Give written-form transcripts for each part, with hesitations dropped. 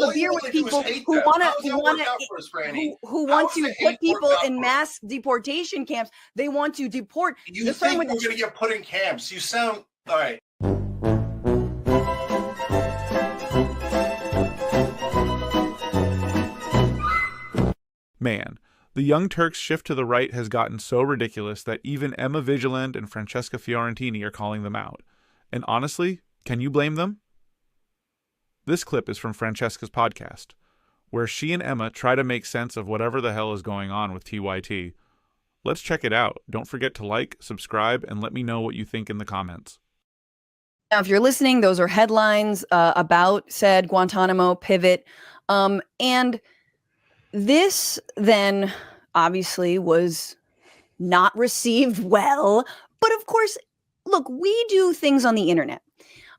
a beer with people who want to put people in mass deportation camps. They want to deport. You think we're going to get put in camps? You sound all right. Man, the Young Turks' shift to the right has gotten so ridiculous that even Emma Vigeland and Francesca Fiorentini are calling them out. And honestly, can you blame them? This clip is from Francesca's podcast, where she and Emma try to make sense of whatever the hell is going on with TYT. Let's check it out. Don't forget to like, subscribe, and let me know what you think in the comments. Now, if you're listening, those are headlines about said Guantanamo pivot. And this then obviously was not received well. But of course, look, we do things on the internet.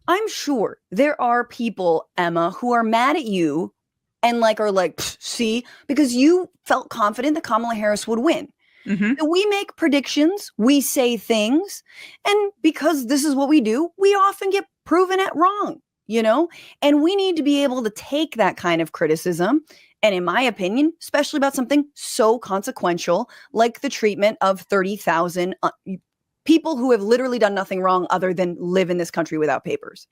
I'm sure there are people, Emma, who are mad at you and are like, see, because you felt confident that Kamala Harris would win. Mm-hmm. We make predictions, we say things, and because this is what we do, we often get proven it wrong, and we need to be able to take that kind of criticism. And in my opinion, especially about something so consequential, like the treatment of 30,000 people who have literally done nothing wrong other than live in this country without papers.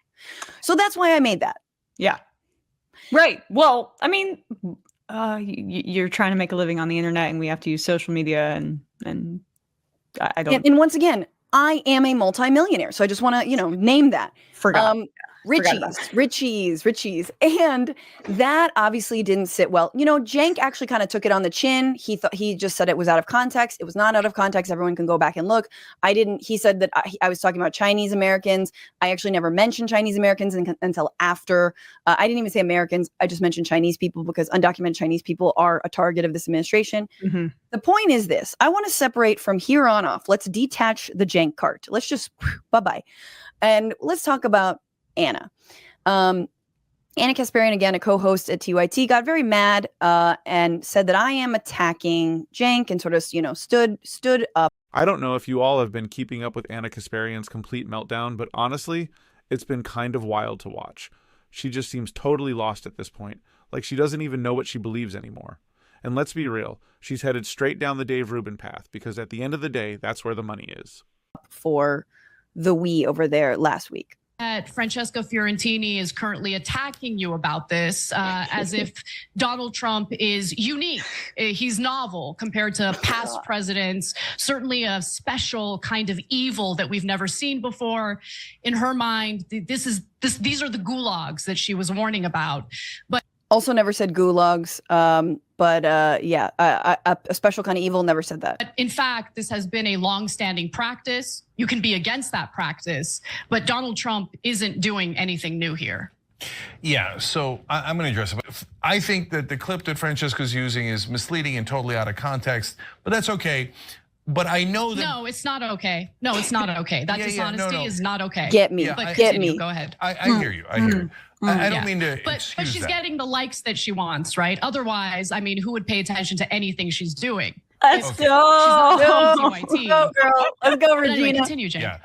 So that's why I made that. Yeah. Right. Well, I mean, you're trying to make a living on the internet, and we have to use social media, and I don't. And once again, I am a multimillionaire, so I just want to, name that. Richies. And that obviously didn't sit well. Cenk actually kind of took it on the chin. He just said it was out of context. It was not out of context. Everyone can go back and look. He said that I was talking about Chinese Americans. I actually never mentioned Chinese Americans until after. I didn't even say Americans. I just mentioned Chinese people because undocumented Chinese people are a target of this administration. Mm-hmm. The point is this. I want to separate from here on off. Let's detach the Cenk cart. Let's just bye-bye. And let's talk about Ana. AnaKasparian, again, a co-host at TYT, got very mad and said that I am attacking Cenk and sort of, stood up. I don't know if you all have been keeping up with AnaKasparian's complete meltdown, but honestly, it's been kind of wild to watch. She just seems totally lost at this point, like she doesn't even know what she believes anymore. And let's be real, she's headed straight down the Dave Rubin path, because at the end of the day, that's where the money is. For the we over there last week. Francesca Fiorentini is currently attacking you about this as if Donald Trump is unique. He's novel compared to past presidents, certainly a special kind of evil that we've never seen before. In her mind, these are the gulags that she was warning about. But also never said gulags. A special kind of evil, never said that. In fact, this has been a long-standing practice. You can be against that practice, but Donald Trump isn't doing anything new here. Yeah, so I'm going to address it. I think that the clip that Francesca's using is misleading and totally out of context, but that's okay. But I know that— No, it's not okay. No, it's not okay. That dishonesty is not okay. Get me. Get me. Go ahead. I hear you. I hear you. I don't mean to but she's getting the likes that she wants, right? Otherwise, I mean, who would pay attention to anything she's doing? Let's go. Let's go, girl. Let's go, Regina. Anyway, continue, Cenk. Yeah.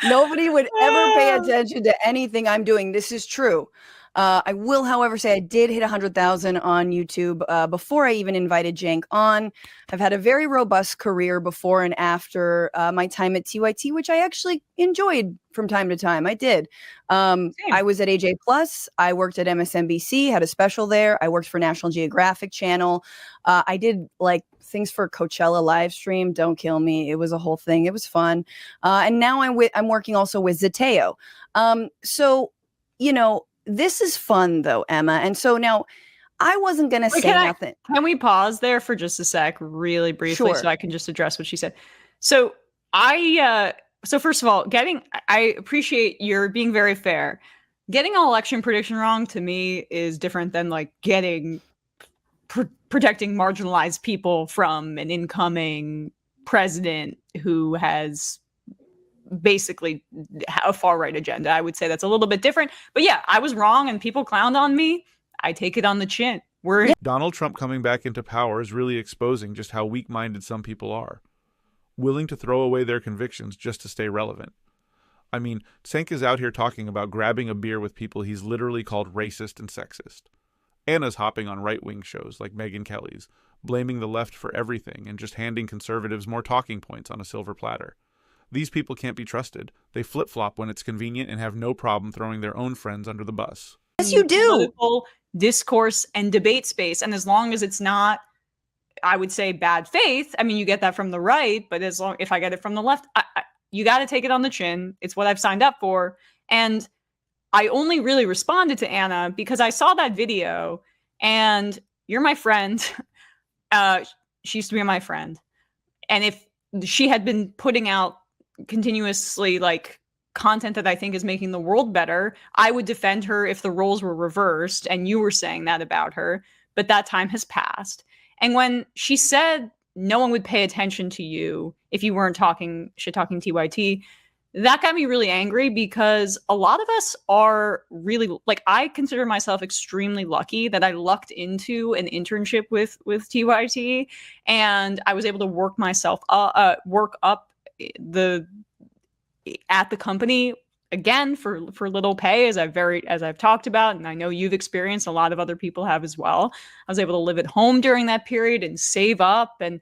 Nobody would ever pay attention to anything I'm doing. This is true. I will, however, say I did hit 100,000 on YouTube before I even invited Cenk on. I've had a very robust career before and after my time at TYT, which I actually enjoyed from time to time. I did. I was at AJ Plus. I worked at MSNBC, had a special there. I worked for National Geographic Channel. I did things for Coachella live stream. Don't kill me. It was a whole thing. It was fun. And now I'm working also with Zateo. This is fun though, Emma. And so now I wasn't going to say nothing. Can we pause there for just a sec really briefly so I can just address what she said? So first of all, I appreciate your being very fair. Getting an election prediction wrong to me is different than protecting marginalized people from an incoming president who has basically a far-right agenda. I would say that's a little bit different. But yeah, I was wrong and people clowned on me. I take it on the chin. Donald Trump coming back into power is really exposing just how weak-minded some people are, willing to throw away their convictions just to stay relevant. I mean, Cenk is out here talking about grabbing a beer with people he's literally called racist and sexist. Anna's hopping on right-wing shows like Megyn Kelly's, blaming the left for everything and just handing conservatives more talking points on a silver platter. These people can't be trusted. They flip-flop when it's convenient and have no problem throwing their own friends under the bus. Yes, you do. Political discourse and debate space. And as long as it's not, I would say, bad faith, I mean, you get that from the right, but if I get it from the left, you got to take it on the chin. It's what I've signed up for. And I only really responded to Anna because I saw that video, and you're my friend. She used to be my friend. And if she had been putting out continuously like content that I think is making the world better, I would defend her if the roles were reversed and you were saying that about her. But that time has passed. And when she said no one would pay attention to you if you weren't shit-talking TYT, that got me really angry, because a lot of us are really, like, I consider myself extremely lucky that I lucked into an internship with TYT, and I was able to work up at the company again for little pay, as I've talked about, and I know you've experienced, a lot of other people have as well. I was able to live at home during that period and save up, and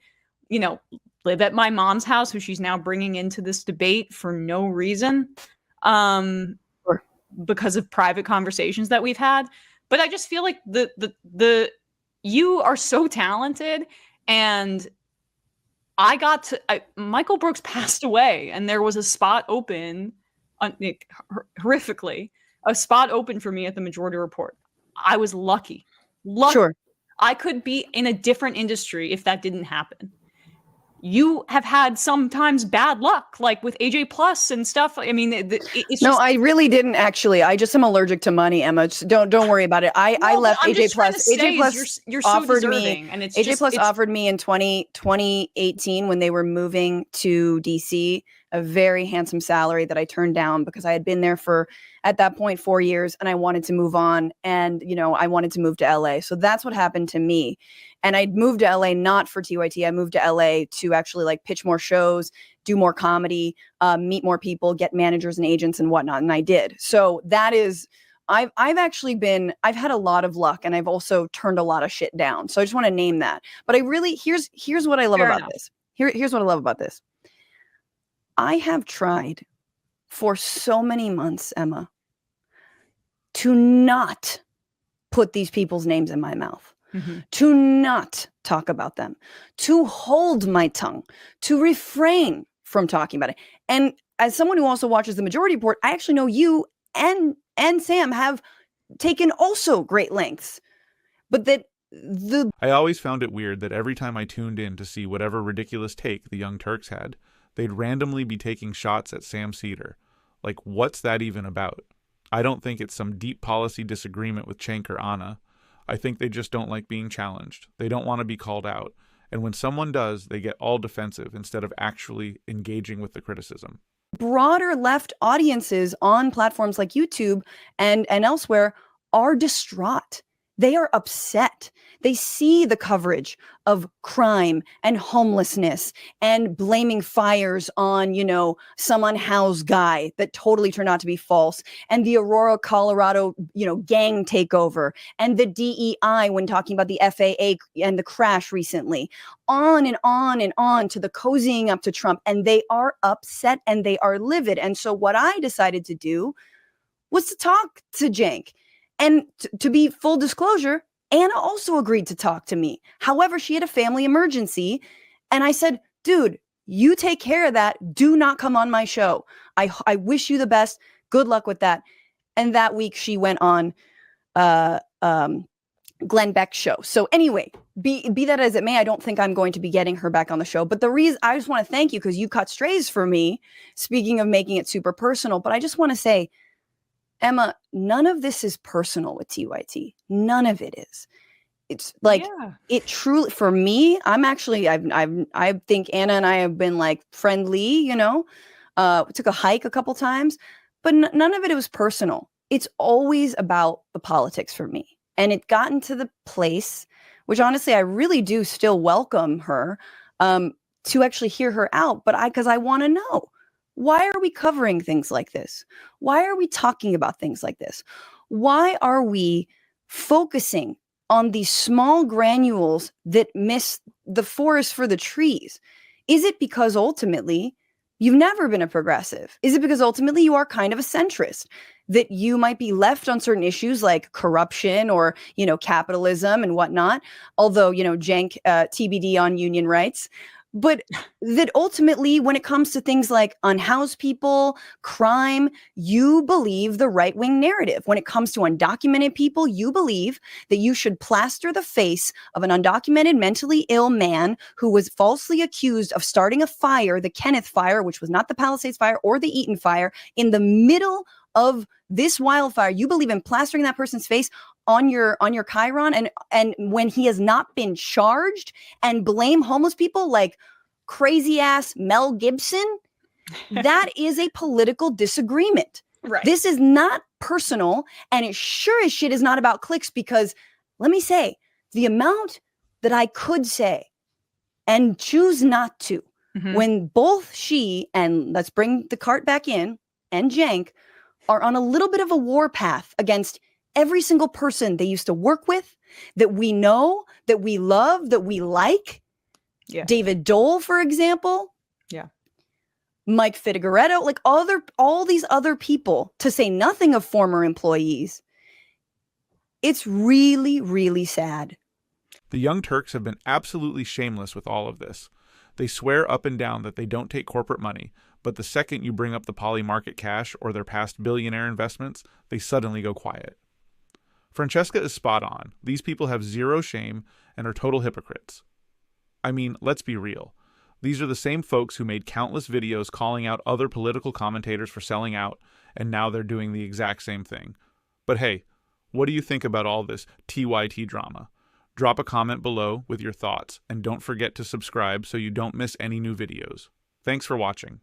live at my mom's house, who she's now bringing into this debate for no reason, because of private conversations that we've had. But I just feel like you are so talented, and Michael Brooks passed away, and there was a spot open, horrifically, a spot open for me at the Majority Report. I was lucky. Sure. I could be in a different industry if that didn't happen. You have had sometimes bad luck, like with AJ Plus and stuff. I mean, it's no, I really didn't actually. I just am allergic to money, Emma. Just don't worry about it. I left AJ Plus. AJ Plus you're so offered deserving, me, and it's AJ Plus offered me in 2018 when they were moving to DC a very handsome salary that I turned down because I had been there for, at that point, 4 years, and I wanted to move on, and I wanted to move to LA. So that's what happened to me. And I moved to LA not for TYT. I moved to LA to actually like pitch more shows, do more comedy, meet more people, get managers and agents and whatnot. And I did. So that is, I've had a lot of luck, and I've also turned a lot of shit down. So I just want to name that. But I really, here's what I love about this. Here's what I love about this. I have tried for so many months, Emma, to not put these people's names in my mouth, to not talk about them, to hold my tongue, to refrain from talking about it. And as someone who also watches the Majority Report, I actually know you and Sam have taken also great lengths, but that I always found it weird that every time I tuned in to see whatever ridiculous take the Young Turks had, they'd randomly be taking shots at Sam Seder. Like, what's that even about? I don't think it's some deep policy disagreement with Cenk or Ana. I think they just don't like being challenged. They don't want to be called out. And when someone does, they get all defensive instead of actually engaging with the criticism. Broader left audiences on platforms like YouTube and elsewhere are distraught. They are upset. They see the coverage of crime and homelessness and blaming fires on, some unhoused guy that totally turned out to be false, and the Aurora, Colorado, gang takeover, and the DEI when talking about the FAA and the crash recently, on and on and on to the cozying up to Trump. And they are upset and they are livid. And so what I decided to do was to talk to Cenk. And to be full disclosure, Anna also agreed to talk to me. However, she had a family emergency. And I said, dude, you take care of that. Do not come on my show. I wish you the best. Good luck with that. And that week she went on Glenn Beck's show. So anyway, be that as it may, I don't think I'm going to be getting her back on the show. But the reason, I just want to thank you because you cut strays for me, speaking of making it super personal. But I just want to say, Emma, none of this is personal with TYT. None of it is. It's like it truly, for me, I think Anna and I have been like friendly, we took a hike a couple times, but none of it was personal. It's always about the politics for me. And it gotten to the place, which honestly, I really do still welcome her to actually hear her out. But because I want to know. Why are we covering things like this? Why are we talking about things like this? Why are we focusing on these small granules that miss the forest for the trees? Is it because ultimately you've never been a progressive? Is it because ultimately you are kind of a centrist, that you might be left on certain issues like corruption or, capitalism and whatnot? Although, jank TBD on union rights. But that ultimately, when it comes to things like unhoused people, crime, you believe the right-wing narrative. When it comes to undocumented people, you believe that you should plaster the face of an undocumented mentally ill man who was falsely accused of starting a fire, the Kenneth Fire, which was not the Palisades Fire or the Eaton Fire, in the middle of this wildfire. You believe in plastering that person's face on your Chiron, and when he has not been charged, and blame homeless people like crazy ass Mel Gibson. That is a political disagreement. Right. This is not personal, and it sure as shit is not about clicks, because let me say, the amount that I could say and choose not to, when both she and, let's bring the cart back in, and Jank are on a little bit of a war path against every single person they used to work with, that we know, that we love, that we like. Yeah. David Dole, for example. Yeah. Mike Figueredo, like all these other people, to say nothing of former employees. It's really, really sad. The Young Turks have been absolutely shameless with all of this. They swear up and down that they don't take corporate money, but the second you bring up the poly market cash or their past billionaire investments, they suddenly go quiet. Francesca is spot on. These people have zero shame and are total hypocrites. I mean, let's be real. These are the same folks who made countless videos calling out other political commentators for selling out, and now they're doing the exact same thing. But hey, what do you think about all this TYT drama? Drop a comment below with your thoughts, and don't forget to subscribe so you don't miss any new videos. Thanks for watching.